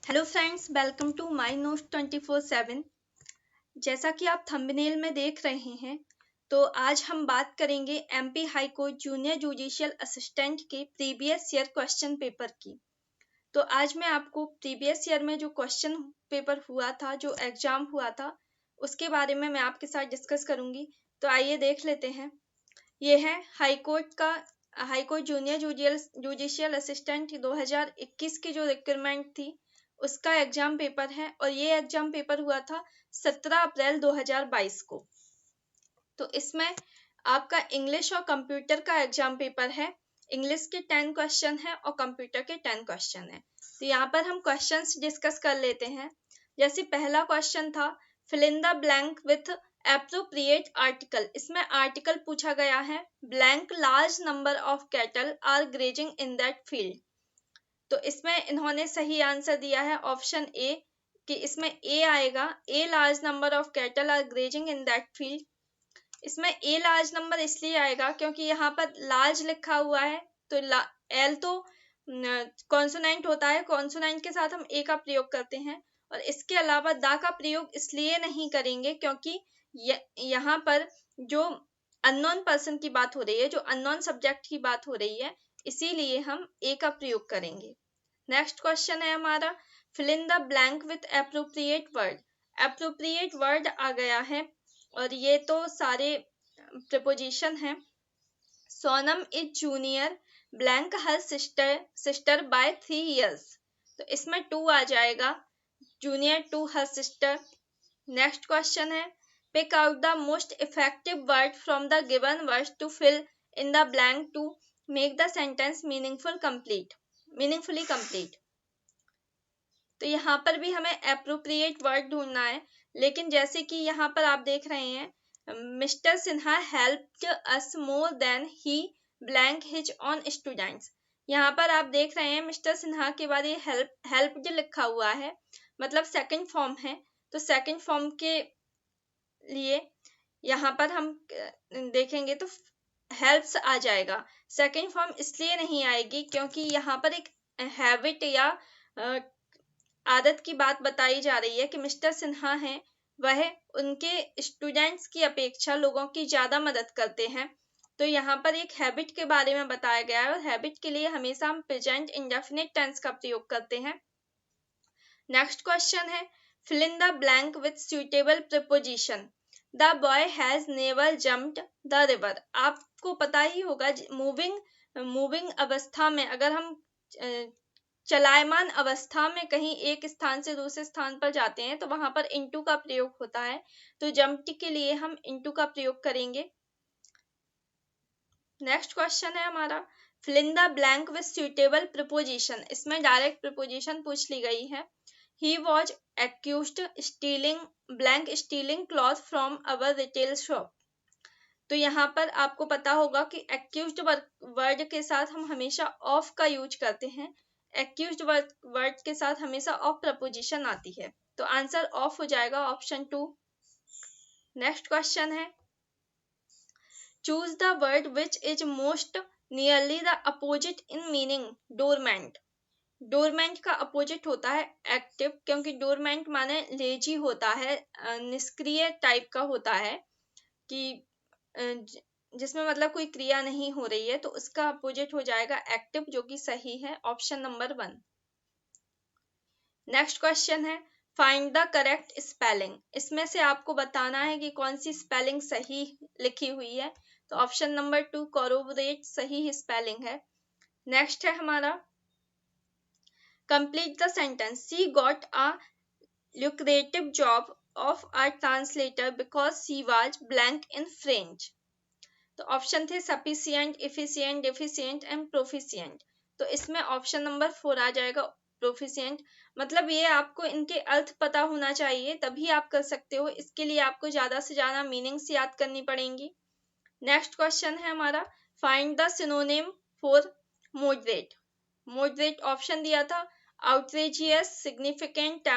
Hello friends, welcome to my notes 24/7। जैसा कि आप थंबनेल में देख रहे हैं, तो आज हम बात करेंगे MP high court junior judicial assistant के प्रीवियस ईयर क्वेश्चन पेपर की। तो आज मैं आपको प्रीवियस ईयर में जो क्वेश्चन पेपर हुआ था, जो एग्जाम हुआ था, उसके बारे में मैं आपके साथ डिस्कस करूंगी। तो आइए देख लेते हैं। ये है high court junior judicial assistant 2021 की जो रिक्वायरमेंट थी, उसका एग्जाम पेपर है। और ये एग्जाम पेपर हुआ था 17 अप्रैल 2022 को। तो इसमें आपका इंग्लिश और कंप्यूटर का एग्जाम पेपर है। इंग्लिश के 10 क्वेश्चन है और कंप्यूटर के 10 क्वेश्चन है। तो यहाँ पर हम क्वेश्चंस डिस्कस कर लेते हैं। जैसे पहला क्वेश्चन था, fill in the blank with appropriate article. इसमें आर्टिकल पूछा गया है, blank large number of cattle are grazing in that field. तो इसमें इन्होंने सही आंसर दिया है ऑप्शन ए, कि इसमें ए आएगा, a large number of cattle are grazing in that field. इसमें ए लार्ज नंबर इसलिए आएगा क्योंकि यहाँ पर लार्ज लिखा हुआ है। तो एल तो कॉन्सोनेंट होता है, कॉन्सोनेंट के साथ हम ए का प्रयोग करते हैं। और इसके अलावा दा का प्रयोग इसलिए नहीं करेंगे क्योंकि यहाँ पर जो अननोन पर्सन की बात हो रही है, जो अननोन सब्जेक्ट की बात हो रही है, इसीलिए हम ए का प्रयोग करेंगे। नेक्स्ट क्वेश्चन है हमारा, fill in the blank with appropriate word. Appropriate word आ गया है और ये तो सारे प्रीपोजिशन हैं। Sonam is junior blank her sister by 3 years। तो इसमें 2 आ जाएगा, junior to her sister. Next question है, pick out the most effective word from the given words to fill in the blank to make the sentence meaningfully complete. तो यहाँ पर भी हमें एप्रोप्रिएट वर्ड ढूंढना है। लेकिन जैसे कि यहाँ पर आप देख रहे हैं, Mr Sinha helped us more than he blank his own students. यहाँ पर आप देख रहे हैं मिस्टर सिन्हा के बाद ये हेल्प्ड लिखा हुआ है, मतलब सेकंड फॉर्म है। तो सेकंड फॉर्म के लिए यहाँ पर हम देखेंगे तो हेल्प्स आ जाएगा। सेकंड फॉर्म इसलिए नहीं आएगी क्योंकि यहाँ पर एक हैबिट या आदत की बात बताई जा रही है कि मिस्टर सिन्हा हैं, वह उनके स्टूडेंट्स की अपेक्षा लोगों की ज़्यादा मदद करते हैं। तो यहाँ पर एक हैबिट के बारे में बताया गया है और हैबिट के लिए हमेशा हम प्रेजेंट इंडेफिनिट टेंस का प्रयोग करते हैं। नेक्स्ट क्वेश्चन है, fill in the blank with suitable preposition. The boy has never jumped the river. आपको पता ही होगा, मूविंग अवस्था में अगर हम चलायमान अवस्था में कहीं एक स्थान से दूसरे स्थान पर जाते हैं तो वहां पर इनटू का प्रयोग होता है। तो जम्प के लिए हम इनटू का प्रयोग करेंगे। नेक्स्ट क्वेश्चन है हमारा, fill in the blank with suitable preposition. इसमें डायरेक्ट प्रीपोजिशन पूछ ली गई है। He was accused stealing cloth from our retail shop. तो यहाँ पर आपको पता होगा कि एक्यूज्ड वर्ड के साथ हम हमेशा ऑफ का यूज करते हैं। एक्यूज्ड वर्ड के साथ हमेशा ऑफ प्रपोजिशन आती है। तो आंसर ऑफ हो जाएगा, ऑप्शन 2। नेक्स्ट क्वेश्चन है, choose the word which is most nearly the opposite in meaning. Dormant. Dormant का अपोजिट होता है एक्टिव, क्योंकि डोरमेंट माने लेजी होता है, निष्क्रिय टाइप का होता है, कि जिसमें मतलब कोई क्रिया नहीं हो रही है। तो उसका अपोजिट हो जाएगा एक्टिव, जो कि सही है, ऑप्शन नंबर 1। नेक्स्ट क्वेश्चन है, फाइंड द करेक्ट स्पेलिंग। इसमें से आपको बताना है कि कौन सी स्पेलिंग सही लिखी हुई है। तो ऑप्शन नंबर 2 कोरोबोरेट सही स्पेलिंग है। नेक्स्ट है हमारा, complete the sentence. She got a lucrative job of a translator because she was blank in French। तो ऑप्शन थे sufficient, efficient, deficient and proficient. तो इसमें ऑप्शन नंबर 4 आ जाएगा, प्रोफिशिएंट। मतलब ये आपको इनके अर्थ पता होना चाहिए, तभी आप कर सकते हो। इसके लिए आपको ज्यादा से ज्यादा मीनिंग्स याद करनी पड़ेंगी। नेक्स्ट क्वेश्चन है हमारा, find the synonym for moderate. Moderate option दिया था, आउटरेजियस, सिग्निफिकेंट,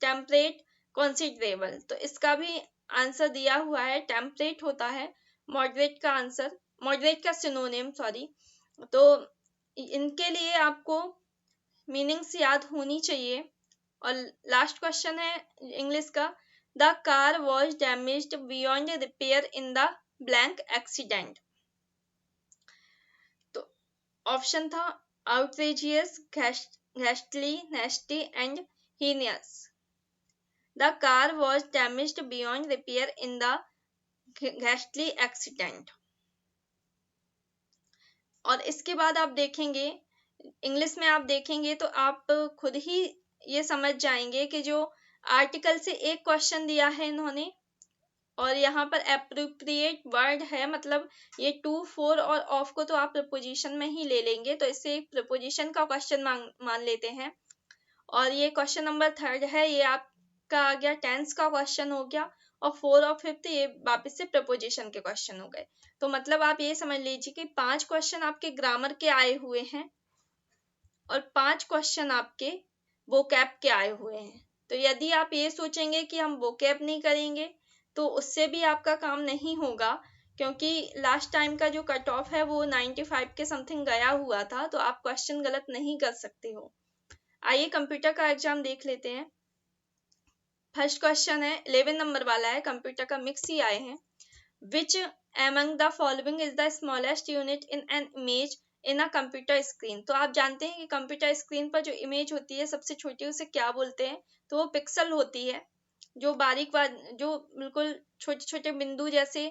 टेम्परेट, कंसिडरेबल। तो इसका भी आंसर दिया हुआ है, टेम्परेट होता है मॉडरेट का आंसर, मॉडरेट का सिनोनिम, सॉरी। तो इनके लिए आपको मीनिंग्स याद होनी चाहिए। और लास्ट क्वेश्चन है इंग्लिश का, the car was damaged beyond repair in the blank accident. तो ऑप्शन था outrageous, ghastly, nasty and heinous. The car was damaged beyond repair in the ghastly accident. और इसके बाद आप देखेंगे इंग्लिश में, आप देखेंगे तो आप खुद ही ये समझ जाएंगे कि जो आर्टिकल से एक क्वेश्चन दिया है इन्होंने, और यहाँ पर एप्रोप्रिएट वर्ड है, मतलब ये टू, फोर और ऑफ को तो आप प्रपोजिशन में ही ले लेंगे, तो इससे एक प्रपोजिशन का क्वेश्चन मान लेते हैं। और ये क्वेश्चन नंबर 3 है, ये आपका आ गया टेंस का क्वेश्चन हो गया, और 4 और 5 ये वापस से प्रपोजिशन के क्वेश्चन हो गए। तो मतलब आप ये समझ लीजिए कि 5 क्वेश्चन आपके ग्रामर के आए हुए हैं और 5 क्वेश्चन आपके वोकैब के आए हुए हैं। तो यदि आप ये सोचेंगे कि हम वोकैब नहीं करेंगे तो उससे भी आपका काम नहीं होगा, क्योंकि लास्ट टाइम का जो कट ऑफ है वो 95 के समथिंग गया हुआ था, तो आप क्वेश्चन गलत नहीं कर सकते हो। आइए कंप्यूटर का एग्जाम देख लेते हैं। फर्स्ट क्वेश्चन है 11 नंबर वाला है, कंप्यूटर का मिक्स ही आए हैं। Which among the following is the smallest unit in an image in a computer screen. तो आप जानते हैं कि कंप्यूटर स्क्रीन पर जो इमेज होती है सबसे छोटी, उसे क्या बोलते हैं? तो वो पिक्सल होती है। जो बारीक जो बिल्कुल छोटे छोटे बिंदु जैसे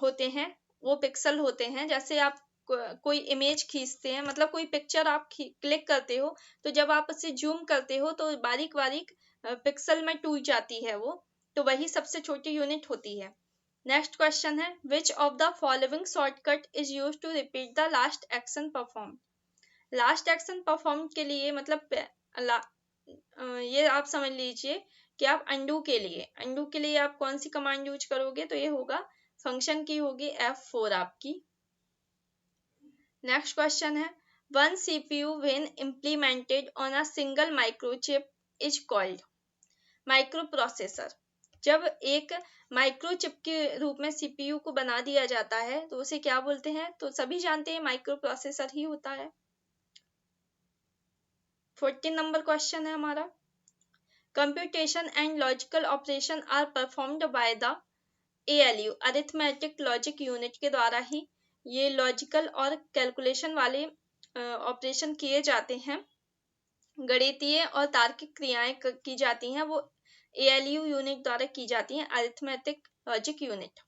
होते हैं वो पिक्सल होते हैं। जैसे आप कोई इमेज खींचते हैं, मतलब कोई पिक्चर आप क्लिक करते हो, तो जब आप उसे जूम करते हो तो बारीक बारीक पिक्सल में टूट जाती है वो, तो वही सबसे छोटी यूनिट होती है। नेक्स्ट क्वेश्चन है which of the following shortcut is used to repeat the last action perform. Last action perform के लिए मतलब ये आप समझ लीजिए कि आप अंडू के लिए आप कौन सी कमांड यूज करोगे, तो ये होगा फंक्शन की होगी F4 आपकी। नेक्स्ट क्वेश्चन है one CPU when implemented on a single microchip is called। Micro processor जब एक माइक्रोचिप के रूप में CPU को बना दिया जाता है तो उसे क्या बोलते हैं? तो सभी जानते हैं माइक्रो प्रोसेसर ही होता है। 14 नंबर क्वेश्चन है हमारा, computation and logical operation are performed by the ALU arithmetic logic unit के द्वारा ही ये लॉजिकल और कैलकुलेशन वाले ऑपरेशन किए जाते हैं। गणितीय और तार्किक क्रियाएं की जाती हैं वो ALU यूनिट द्वारा की जाती हैं, अरिथमेटिक लॉजिक यूनिट।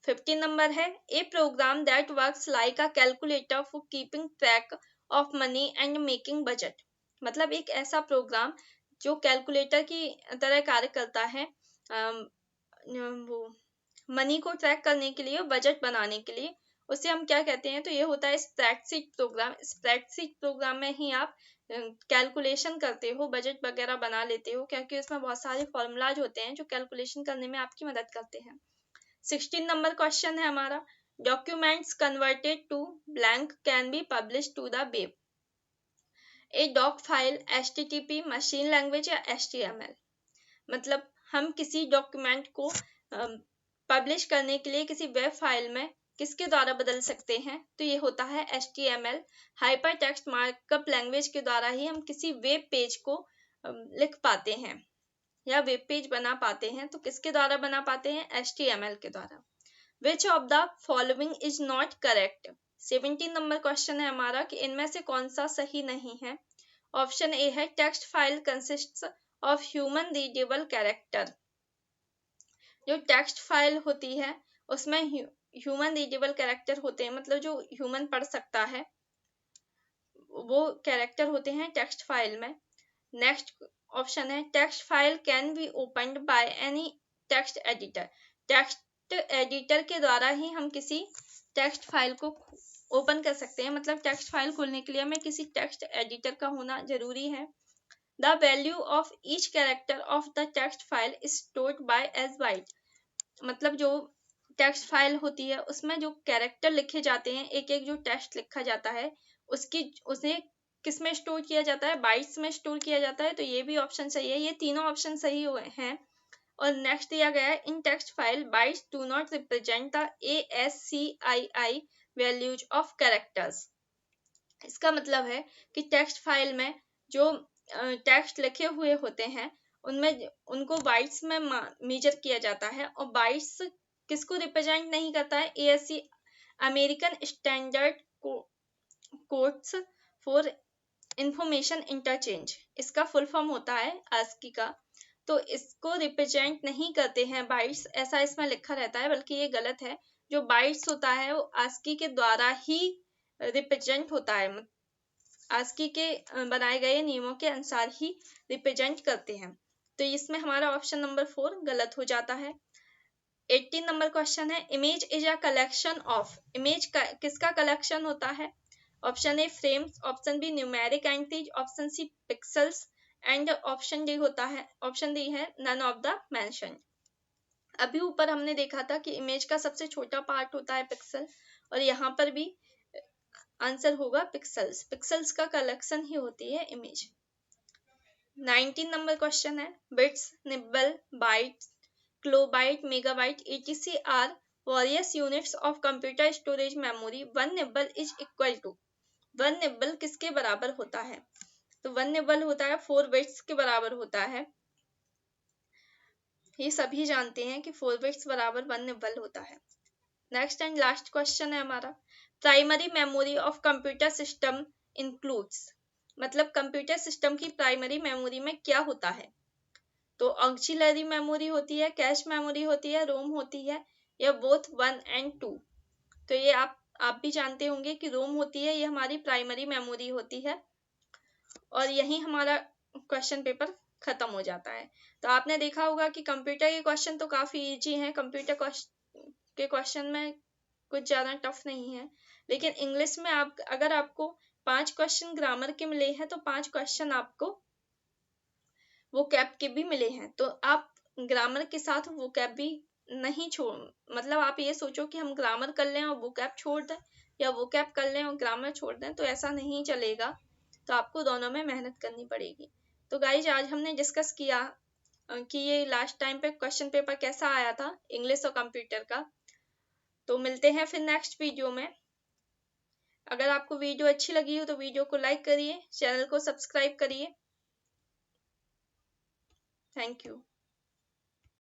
15 नंबर है a program that works like a calculator for keeping track of money and making budget. मतलब एक ऐसा प्रोग्राम जो कैलकुलेटर की तरह कार्य करता है वो मनी को ट्रैक करने के लिए और बजट बनाने के लिए, उसे हम क्या कहते हैं? तो ये होता है स्प्रेडशीट प्रोग्राम। स्प्रेडशीट प्रोग्राम में ही आप कैलकुलेशन करते हो, बजट वगैरह बना लेते हो, क्योंकि उसमें बहुत सारे फॉर्मूलाज होते हैं जो कैलकुलेशन करने में आपकी मदद करते हैं। 16 नंबर क्वेश्चन है हमारा, documents converted to blank can be publish to the web. A doc file, HTTP, machine language या HTML। मतलब हम किसी डॉक्यूमेंट को पब्लिश करने के लिए किसी वेब फाइल में किसके द्वारा बदल सकते हैं? तो ये होता है HTML, hyper text markup language के द्वारा ही हम किसी वेब पेज को लिख पाते हैं या वेब पेज बना पाते हैं। तो किसके द्वारा बना पाते हैं? HTML के द्वारा। विच of the following is not correct. 17 number question है हमारा कि इनमें से कौन सा सही नहीं है। ऑप्शन ए है text file consists of human readable character. जो टेक्स्ट फाइल होती है उसमें ह्यूमन रीडेबल कैरेक्टर होते हैं, मतलब जो ह्यूमन पढ़ सकता है वो कैरेक्टर होते हैं टेक्स्ट फाइल में। नेक्स्ट ऑप्शन है text file can be opened by any text editor. Text editor के द्वारा ही हम किसी टेक्स्ट फाइल को ओपन कर सकते हैं, मतलब टेक्स्ट फाइल खोलने के लिए हमें किसी टेक्स्ट एडिटर का होना जरूरी है। The value of each character of the text file is stored by as byte. मतलब जो टेक्स्ट फाइल होती है उसमें जो कैरेक्टर लिखे जाते हैं, एक एक जो टेक्स्ट लिखा जाता है उसे किस में स्टोर किया जाता है? बाइट्स में स्टोर किया जाता है। तो ये भी ऑप्शन सही है, ये तीनों ऑप्शन सही हैं। और नेक्स्ट दिया गया है in text file bytes do not represent the ASCII values of characters. इसका मतलब है कि टेक्स्ट फाइल में जो टेक्स्ट लिखे हुए होते हैं उनमें उनको बाइट्स में मेजर किया जाता है, और बाइट्स किसको रिप्रेजेंट नहीं करता है? ASC American standard codes for information interchange, इसका फुल फॉर्म होता है ASCII का। तो इसको रिप्रेजेंट नहीं करते हैं बाइट्स, ऐसा इसमें लिखा रहता है, बल्कि ये गलत है। जो बाइट्स होता है वो ASCII के द्वारा ही रिप्रेजेंट होता है, ASCII के बनाए गए नियमों के अनुसार ही रिप्रेजेंट करते हैं। तो इसमें हमारा ऑप्शन नंबर 4 गलत हो जाता है। 18 नंबर क्वेश्चन है, image is a collection of. Image किसका कलेक्शन होता है? Option A frames, option B numeric entities, option C pixels, and option D होता है, ऑप्शन डी है नन ऑफ द मेंशन। अभी ऊपर हमने देखा था कि इमेज का सबसे छोटा पार्ट होता है पिक्सल, और यहाँ पर भी आंसर होगा पिक्सेल्स। पिक्सेल्स का कलेक्शन ही होती है इमेज। 19 नंबर क्वेश्चन है, bits, nibble, bytes, kilobyte, megabyte etc आर various units of computer storage memory. 1 nibble is equal to, 1 nibble किसके बराबर होता है? तो 1 निब्बल होता है 4 बिट्स के बराबर होता है। ये सभी जानते हैं कि 4 बिट्स बराबर 1 निब्बल होता है। नेक्स्ट एंड लास्ट क्वेश्चन है हमारा, primary memory of computer system includes, मतलब कंप्यूटर सिस्टम की प्राइमरी मेमोरी में क्या होता है? तो ऑक्सिलरी मेमोरी होती है, कैश मेमोरी होती है, रोम होती है, या बोथ 1 and 2। तो ये आप भी जानते होंगे कि रोम होती है, ये हमारी प्राइमरी मेमोरी होती है, और यही हमारा क्वेश्चन पेपर खत्म हो जाता है। तो आपने देखा होगा कि कंप्यूटर के क्वेश्चन तो काफ़ी इजी हैं, कंप्यूटर के क्वेश्चन में कुछ ज़्यादा टफ नहीं है। लेकिन इंग्लिश में अगर आपको 5 क्वेश्चन ग्रामर के मिले हैं तो 5 क्वेश्चन आपको वोकैब के भी मिले हैं। तो आप ग्रामर के साथ वोकैब भी नहीं छोड़, मतलब आप ये सोचो कि हम ग्रामर कर लें और वोकैब छोड़ दें, या वोकैब कर लें और ग्रामर छोड़ दें, तो ऐसा नहीं चलेगा। तो आपको दोनों में मेहनत करनी पड़ेगी। तो गाइज आज हमने डिस्कस किया कि ये लास्ट टाइम पे क्वेश्चन पेपर कैसा आया था इंग्लिश और कंप्यूटर का। तो मिलते हैं फिर नेक्स्ट वीडियो में। अगर आपको वीडियो अच्छी लगी हो तो वीडियो को लाइक करिए, चैनल को सब्सक्राइब करिए। Thank you.